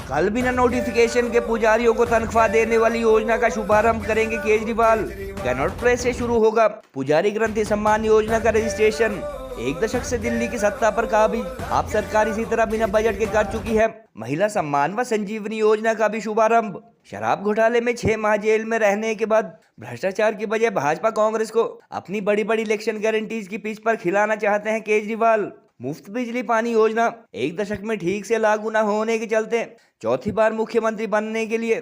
कल बिना नोटिफिकेशन के पुजारियों को तनख्वाह देने वाली योजना का शुभारंभ करेंगे केजरीवाल। कैनॉट प्लेस से शुरू होगा पुजारी ग्रंथि सम्मान योजना का रजिस्ट्रेशन। एक दशक से दिल्ली की सत्ता पर काबिज आप सरकार इसी तरह बिना बजट के कर चुकी है महिला सम्मान व संजीवनी योजना का भी शुभारंभ। शराब घोटाले में 6 माह जेल में रहने के बाद भ्रष्टाचार की बजाय भाजपा कांग्रेस को अपनी बड़ी बड़ी इलेक्शन गारंटीज की पिच पर खिलाना चाहते हैं केजरीवाल। मुफ्त बिजली पानी योजना एक दशक में ठीक से लागू न होने के चलते चौथी बार मुख्यमंत्री बनने के लिए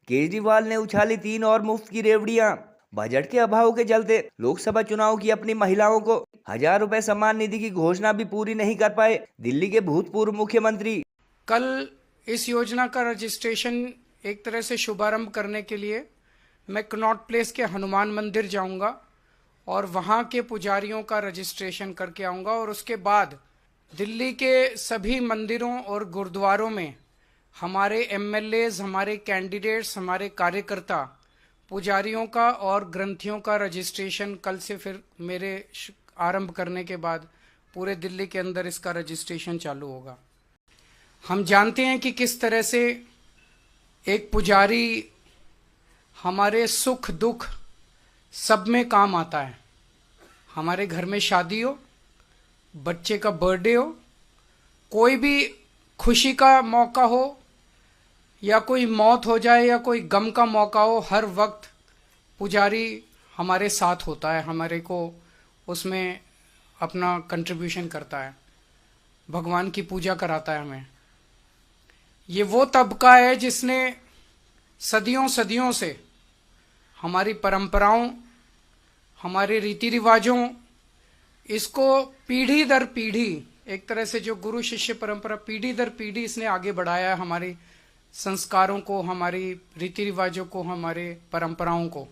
केजरीवाल ने उछाली 3 और मुफ्त की रेवड़ियां। बजट के अभाव के चलते लोकसभा चुनाव की अपनी महिलाओं को 1000 रुपए सम्मान निधि की घोषणा भी पूरी नहीं कर पाए दिल्ली के भूतपूर्व मुख्यमंत्री। कल इस योजना का रजिस्ट्रेशन एक तरह से शुभारंभ करने के लिए मैं कनॉट प्लेस के हनुमान मंदिर जाऊंगा और वहां के पुजारियों का रजिस्ट्रेशन करके आऊंगा और उसके बाद दिल्ली के सभी मंदिरों और गुरुद्वारों में हमारे एमएलएज, हमारे कैंडिडेट्स, हमारे कार्यकर्ता पुजारियों का और ग्रंथियों का रजिस्ट्रेशन कल से फिर मेरे आरंभ करने के बाद पूरे दिल्ली के अंदर इसका रजिस्ट्रेशन चालू होगा। हम जानते हैं कि किस तरह से एक पुजारी हमारे सुख दुख सब में काम आता है। हमारे घर में शादी हो, बच्चे का बर्थडे हो, कोई भी खुशी का मौका हो या कोई मौत हो जाए या कोई गम का मौका हो, हर वक्त पुजारी हमारे साथ होता है, हमारे को उसमें अपना कंट्रीब्यूशन करता है, भगवान की पूजा कराता है हमें। ये वो तबका है जिसने सदियों सदियों से हमारी परंपराओं, हमारे रीति रिवाजों, इसको पीढ़ी दर पीढ़ी एक तरह से जो गुरु शिष्य परंपरा पीढ़ी दर पीढ़ी इसने आगे बढ़ाया है, हमारी संस्कारों को, हमारी रीति रिवाजों को, हमारे परंपराओं को।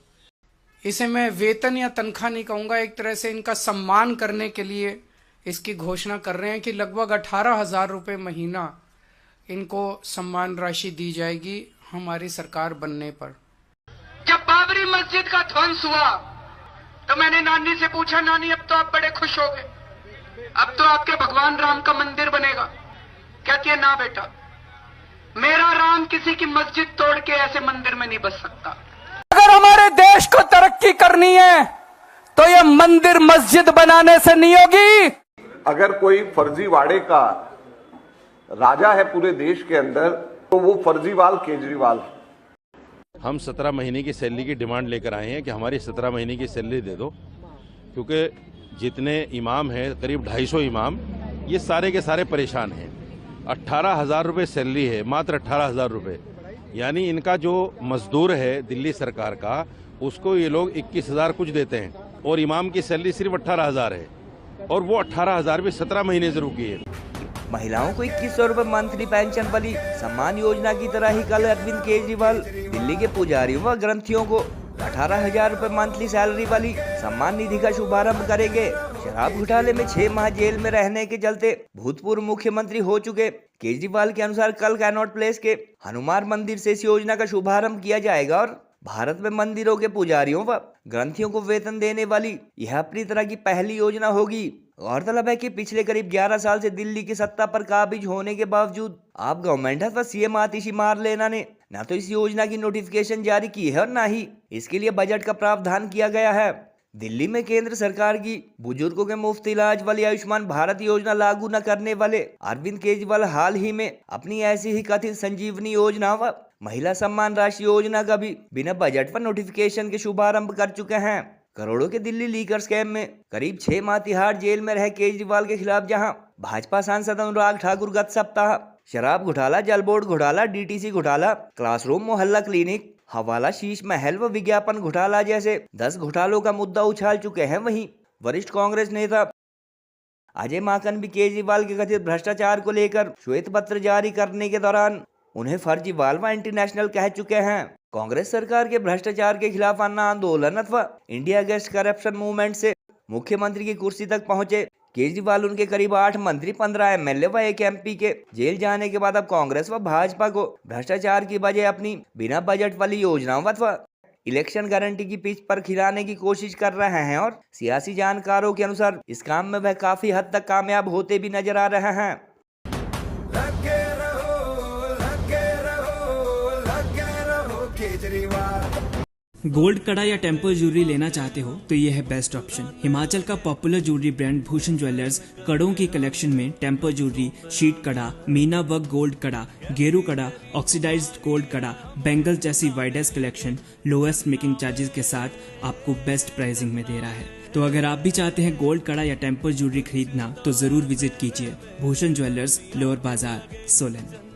इसे मैं वेतन या तनख्वाह नहीं कहूँगा, एक तरह से इनका सम्मान करने के लिए इसकी घोषणा कर रहे हैं कि लगभग 18,000 रुपये महीना इनको सम्मान राशि दी जाएगी हमारी सरकार बनने पर। जब बाबरी मस्जिद का ध्वंस हुआ तो मैंने नानी से पूछा, नानी अब तो आप बड़े खुश हो गए, अब तो आपके भगवान राम का मंदिर बनेगा। कहती है ना बेटा, मेरा राम किसी की मस्जिद तोड़ के ऐसे मंदिर में नहीं बस सकता। अगर हमारे देश को तरक्की करनी है तो ये मंदिर मस्जिद बनाने से नहीं होगी। अगर कोई फर्जीवाड़े का राजा है पूरे देश के अंदर तो वो फर्जीवाल केजरीवाल है। हम 17 महीने की सैलरी की डिमांड लेकर आए हैं कि हमारी 17 महीने की सैलरी दे दो, क्योंकि जितने इमाम हैं करीब 250 इमाम, ये सारे के सारे परेशान हैं। 18,000 रुपये सैलरी है, मात्र 18,000 रुपये, यानी इनका जो मजदूर है दिल्ली सरकार का उसको ये लोग 21,000 कुछ देते हैं और इमाम की सैलरी सिर्फ 18,000 है और वो 18,000 भी 17 महीने से रुकी है। महिलाओं को 2100 रुपए मंथली पेंशन वाली सम्मान योजना की तरह ही कल अरविंद केजरीवाल दिल्ली के पुजारियों व ग्रंथियों को 18,000 रुपए मंथली सैलरी वाली सम्मान निधि का शुभारंभ करेंगे। शराब घोटाले में 6 माह जेल में रहने के चलते भूतपूर्व मुख्यमंत्री हो चुके केजरीवाल के अनुसार कल कैनॉट प्लेस के हनुमान मंदिर से इस योजना का शुभारंभ किया जाएगा और भारत में मंदिरों के पुजारियों व ग्रंथियों को वेतन देने वाली यह अपनी तरह की पहली योजना होगी। गौरतलब है कि पिछले करीब 11 साल से दिल्ली की सत्ता पर काबिज होने के बावजूद आप गवर्नमेंट अथवा सीएम आतिशी मारलेना ने न तो इस योजना की नोटिफिकेशन जारी की है और न ही इसके लिए बजट का प्रावधान किया गया है। दिल्ली में केंद्र सरकार की बुजुर्गों के मुफ्त इलाज वाली आयुष्मान भारत योजना लागू न करने वाले अरविंद केजरीवाल हाल ही में अपनी ऐसी ही कथित संजीवनी योजना व महिला सम्मान राशि योजना का भी बिना बजट पर नोटिफिकेशन के शुभारंभ कर चुके हैं। करोड़ों के दिल्ली लीकर स्कैम में करीब 6 माह तिहाड़ जेल में रहे केजरीवाल के खिलाफ जहां भाजपा सांसद अनुराग ठाकुर गत सप्ताह शराब घोटाला, जल बोर्ड घोटाला, डीटीसी घोटाला, क्लासरूम मोहल्ला क्लिनिक, हवाला शीश महल व विज्ञापन घोटाला जैसे 10 घोटालों का मुद्दा उछाल चुके हैं, वहीं वरिष्ठ कांग्रेस नेता अजय माकन भी केजरीवाल के कथित भ्रष्टाचार को लेकर श्वेत पत्र जारी करने के दौरान उन्हें फर्जीवाल व एंटी नेशनल कह चुके हैं। कांग्रेस सरकार के भ्रष्टाचार के खिलाफ अन्ना आंदोलन अथवा इंडिया अगेंस्ट करप्शन मूवमेंट से मुख्यमंत्री की कुर्सी तक पहुंचे केजरीवाल उनके करीब 8 मंत्री, 15 एमएलए व 1 एमपी के जेल जाने के बाद अब कांग्रेस व भाजपा को भ्रष्टाचार की वजह अपनी बिना बजट वाली योजनाओं अथवा इलेक्शन गारंटी की पिच पर खिलाने की कोशिश कर रहे हैं और सियासी जानकारों के अनुसार इस काम में वह काफी हद तक कामयाब होते भी नजर आ रहे हैं। गोल्ड कड़ा या टेम्पर ज्वेलरी लेना चाहते हो तो ये है बेस्ट ऑप्शन। हिमाचल का popular jewellery brand Bhushan jewellers कड़ों की कलेक्शन में टेम्पर ज्वेलरी, शीट कड़ा, मीना वर्क गोल्ड कड़ा, गेरू कड़ा, ऑक्सीडाइज्ड गोल्ड कड़ा, बैंगल जैसी widest collection lowest making charges के साथ आपको बेस्ट प्राइसिंग में दे रहा है। तो अगर आप भी चाहते हैं गोल्ड कड़ा या टेम्पर ज्वेलरी खरीदना तो जरूर विजिट कीजिए भूषण ज्वेलर्स, लोअर बाजार, सोलन।